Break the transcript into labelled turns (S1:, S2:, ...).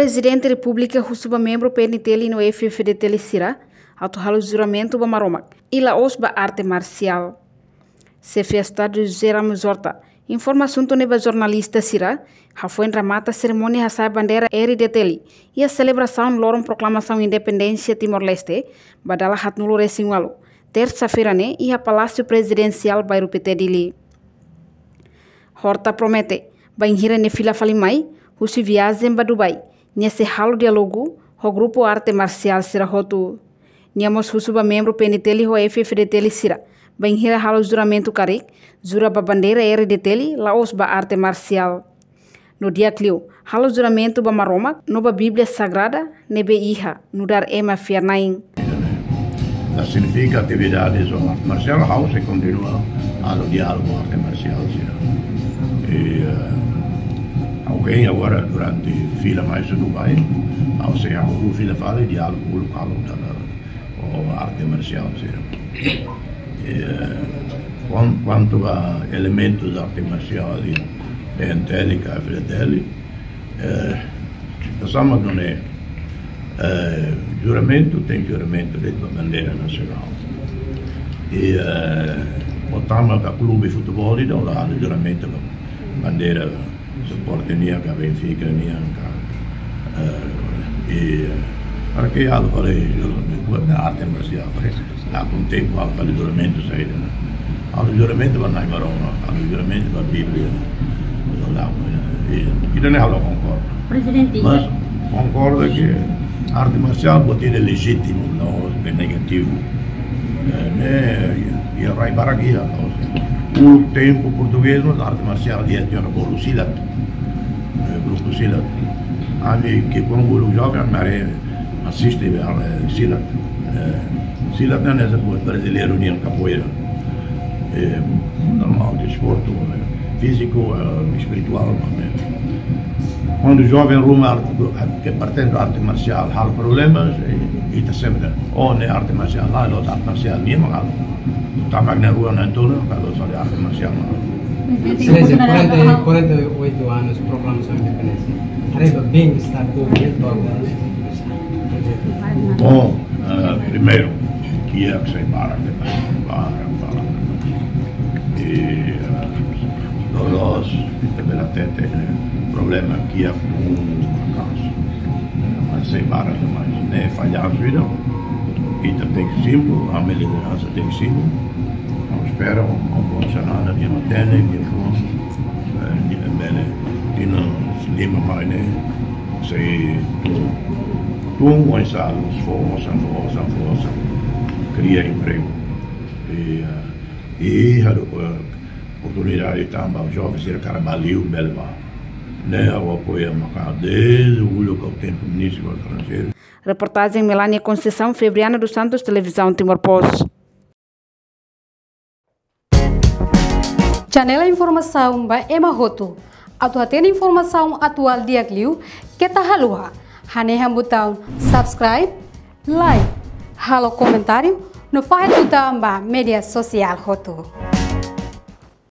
S1: Presidente da República recebe membro PNTL no FFDTL Sira, auto juramento ba maromak, ila osba arte marcial. Se festa de José Ramos Horta, informação to neba jornalista Sira, foi ramata a cerimônia a bandeira RDTL e a celebração loram proclamação independência Timor-Leste, badala hatnulo resingualo, terça-feira né e a Palácio Presidencial Bairro Petedili. Horta promete, banhira ne fila falimai, husi viagem ba Dubai, nesse halo dialogo, o grupo arte marcial Sira hotu. Niamos husuba membro PNTL ho FFDTL Sira, banhira halo juramento karik, jura ba bandeira RDTL, laos ba arte marcial. No dia clio, halo juramento ba maroma, no ba Bíblia Sagrada, nebe iha, no dar ema fiarnain.
S2: Significa atividades marcial house e continua ao diálogo arte marcial. E alguém agora durante fila mais do Dubai, ao ser o fila fala diálogo local da arte marcial. Quanto a elementos da arte marcial de PNTL e FFDTL, pensamos não é juramento, tem juramento dentro da bandeira nacional. E botamos da clube de futebol e dão lá o juramento da bandeira suporte nia ka Benfica nia e para que algo falei da arte marcial lá com tempo ao juramento saída ao juramento vai na marona ao juramento da Bíblia lá e não é algo concordo mas concordo que a arte marcial pode ser legítimo não é negativo e a raibaragia o tempo português na arte marcial de o Silat grupo Silat ali que quando o jovem assiste ao Silat Silat não é essa coisa brasileira união capoeira normal desporto físico espiritual quando o jovem ruma que pertence à arte marcial há problemas e está sempre ou na arte marcial lá a arte marcial nem mal também na rua na toda kalau soal arte marcial
S3: Excelência, 48 anos proclamação de independência. Arriba bem estar coberto agora.
S2: Bom, primeiro que é que se para e nós também até tem problema que é com caso mas se para mais nem falhar vida e tem que simples a minha liderança tem que simples espero um bom cenário de matéria que bene tinha lima mais né se tu começar os força cria emprego e a oportunidade também os jovens ser trabalhio belva né o apoio marcado desde o local tempo ministro do estrangeiro.
S1: Reportagem Melania Conceição, Febriana dos Santos, Televisão Timor-Post.
S4: Janela informação ba Emahoto. Atual tem informação atual dia Clio que tá halua. Haneha botão subscribe, like, halo comentário no faz botão ba mídia social Hoto.